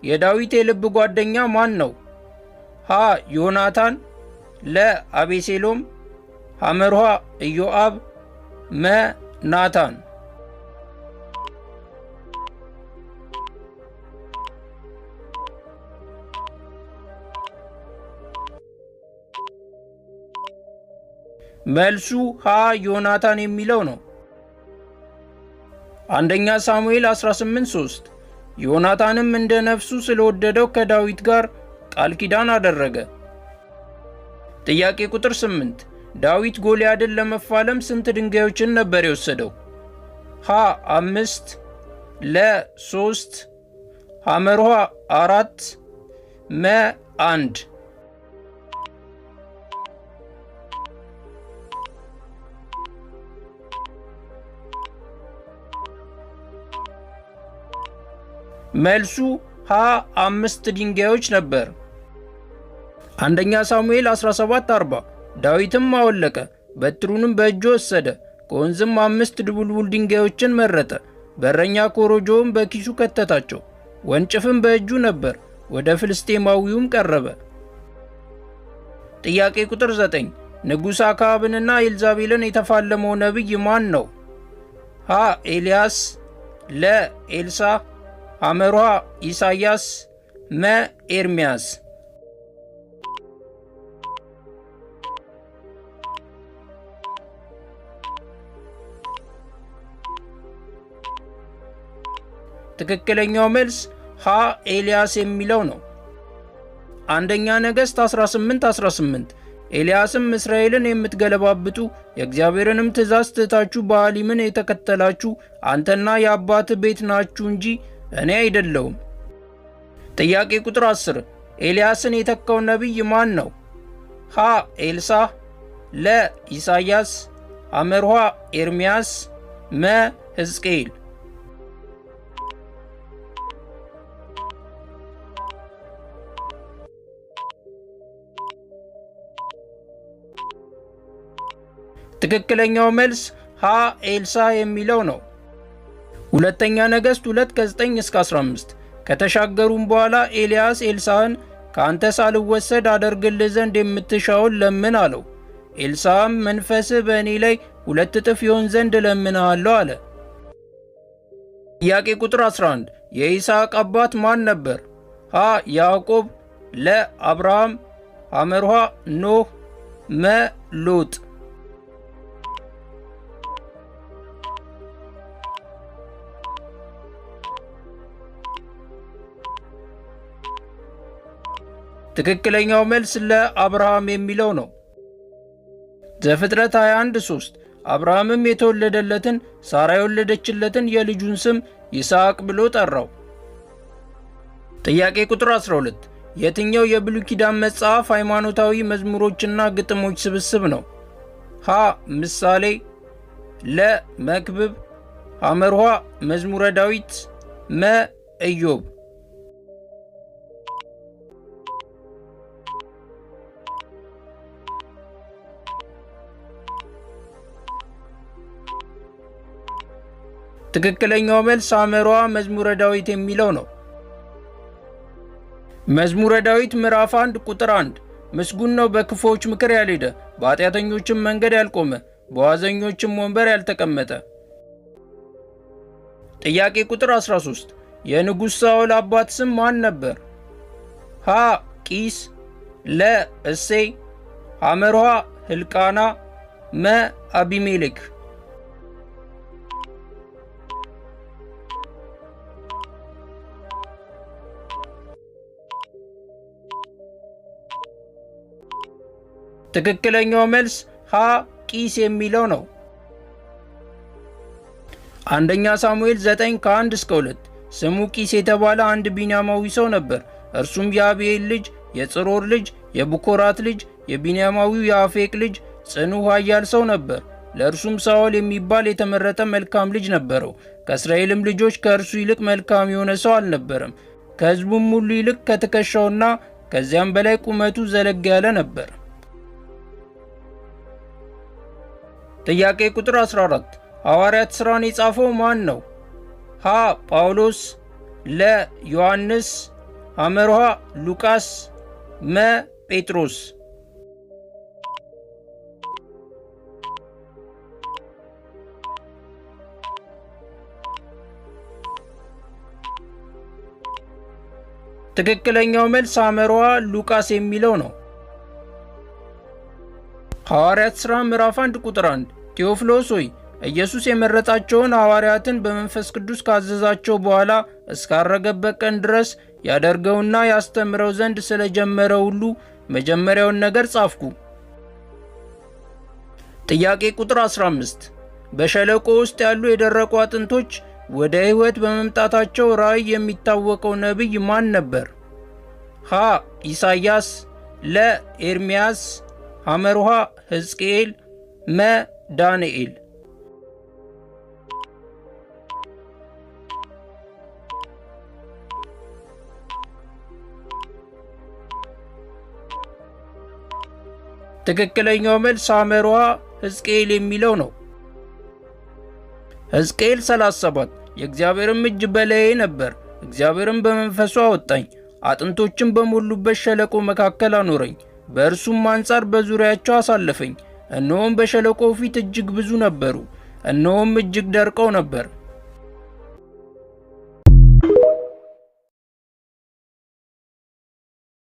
የዳዊት የልብ ጓደኛ ማን ነው? ሀ ዮናታን፣ ለ አቤሴሎም፣ ሐመርሃ ኢዮአብ፣ መ ናታን። መልሱ ሀ ዮናታን የሚለው ነው። አንደኛ ሳሙኤል 18:3 ዮናታንም እንደ ነፍሱ ስለወደደው ከዳዊት ጋር ቃል ኪዳን አደረገ። ጥያቄ ቁጥር 8 ዳዊት ጎልያድን ለመፋለም ስንት ድንጋዮችን ነበር የወሰደው? ሀ 5፣ ለ 3፣ ሐመርሃ 4፣ መ 1። መልሱ ሀ 5 ድንጋዮች ነበር። አንደኛ ሳሙኤል 17:40 ዳዊትም አወለቀ፣ በትሩንም በእጁ ወሰደ፣ ከወንዝም 5 ድቡልቡል ድንጋዮችን መረጠ፣ በረኛ ኮረጆውም በኪሱ ከተታቸው፣ ወንጭፍም በእጁ ነበር፣ ወደ ፍልስጤማዊውም ቀረበ። ጥያቄ ቁጥር 9 ንጉሥ አክዓብንና ኤልዛቤልን የተፋለመው ነቢይ ማን ነው? ሀ ኤልያስ፣ ለ ኤልሳዕ፣ ሐመርሃ ኢሳይያስ፣ መ ኤርምያስ። ትክክለኛው መልስ ሀ ኤልያስ የሚለው ነው። አንደኛ ነገሥት 18:18 ኤልያስም እስራኤልን የምትገለባብጡ የእግዚአብሔርንም ትእዛዝ ትታችሁ በአሊምን የተከተላችሁ አንተና የአባት ቤት ናችሁ እንጂ እኔ አይደለሁም። ጥያቄ ቁጥር 10 ኤልያስን የተካው ነቢይ ማን ነው? ሀ ኤልሳዕ፣ ለ ኢሳይያስ፣ ሐመርሃ ኤርምያስ፣ መ ሕዝቅኤል። ትክክለኛው መልስ ሀ ኤልሳዕ የሚለው ነው። ሁለተኛ ነገሥት 2:9-15 ከተሻገሩም በኋላ ኤልያስ ኤልሳዕን ከአንተ ሳልወሰድ አደርግልህ ዘንድ የምትሻውን ለምን አለው። ኤልሳዕም መንፈስህ በእኔ ላይ 2 እጥፍ ይሆን ዘንድ እለምንሃለሁ አለ። ጥያቄ ቁጥር 11 የይስሐቅ አባት ማን ነበር? ሀ ያዕቆብ፣ ለ አብርሃም፣ ሐመርሃ ኖህ፣ መ ሎጥ። ትክክለኛው መልስ ለአብርሃም የሚለው ነው። ዘፍጥረት 21:3 አብርሃምም የተወለደለትን ሳራ የወለደችለትን የልጁን ስም ይስሐቅ ብሎ ጠራው። ጥያቄ ቁጥር 12 የትኛው የብሉይ ኪዳን መጽሐፍ ሃይማኖታዊ መዝሙሮችና ግጥሞች ስብስብ ነው? ሀ ምሳሌ፣ ለ መክብብ፣ ሐመርሃ መዝሙረ ዳዊት፣ መ ኢዮብ። ትክክለኛው መልስ ሐመርሃ መዝሙረ ዳዊት የሚለው ነው። መዝሙረ ዳዊት ምዕራፍ 1 ቁጥር 1 ምስጉን ነው በክፉዎች ምክር ያልሄደ፣ በኃጢአተኞችም መንገድ ያልቆመ፣ በዋዘኞችም ወንበር ያልተቀመጠ። ጥያቄ ቁጥር 13 የንጉሥ ሳኦል አባት ስም ማን ነበር? ሀ ቂስ፣ ለ እሴይ፣ ሐመርሃ ሕልቃና፣ መ አቢሜሌክ። ትክክለኛው መልስ ሀ ቂስ የሚለው ነው። አንደኛ ሳሙኤል 9:1-2 ስሙ ቂስ የተባለ አንድ ቢንያማዊ ሰው ነበር። እርሱም የአብኤል ልጅ፣ የጽሮር ልጅ፣ የቡኮራት ልጅ፣ የቢንያማዊው የአፌቅ ልጅ፣ ጽኑዕ ኃያል ሰው ነበር። ለእርሱም ሳኦል የሚባል የተመረጠ መልካም ልጅ ነበረው። ከእስራኤልም ልጆች ከእርሱ ይልቅ መልካም የሆነ ሰው አልነበረም። ከሕዝቡም ሁሉ ይልቅ ከትከሻውና ከዚያም በላይ ቁመቱ ዘለግ ያለ ነበር። ጥያቄ ቁጥር 14 ሐዋርያት ሥራን የጻፈው ማን ነው? ሀ ጳውሎስ፣ ለ ዮሐንስ፣ ሐመርሃ ሉቃስ፣ መ ጴጥሮስ። ትክክለኛው መልስ ሐመርሃ ሉቃስ የሚለው ነው። ሐዋርያት ሥራ ምዕራፍ 1 ቁጥር 1 ቴዎፍሎስ ሆይ ኢየሱስ የመረጣቸውን ሐዋርያትን በመንፈስ ቅዱስ ካዘዛቸው በኋላ እስካረገበት ቀን ድረስ ያደርገውና ያስተምረው ዘንድ ስለጀመረው ሁሉ መጀመሪያውን ነገር ጻፍኩ። ጥያቄ ቁጥር 15 በሸለቆ ውስጥ ያሉ የደረቁ አጥንቶች ወደ ሕይወት በመምጣታቸው ራእይ የሚታወቀው ነቢይ ማን ነበር? ሀ ኢሳይያስ፣ ለ ኤርምያስ፣ ሐመርሃ ሕዝቅኤል፣ መ ዳንኤል። ትክክለኛው መልስ ሐመርሃ ሕዝቅኤል የሚለው ነው። ሕዝቅኤል 37 የእግዚአብሔርም እጅ በላዬ ነበር፣ እግዚአብሔርም በመንፈሱ አወጣኝ፣ አጥንቶችም በሞሉበት ሸለቆ መካከል አኖረኝ፣ በእርሱም አንጻር በዙሪያቸው አሳለፈኝ። እነሆም በሸለቆው ፊት እጅግ ብዙ ነበሩ፣ እነሆም እጅግ ደርቀው ነበር።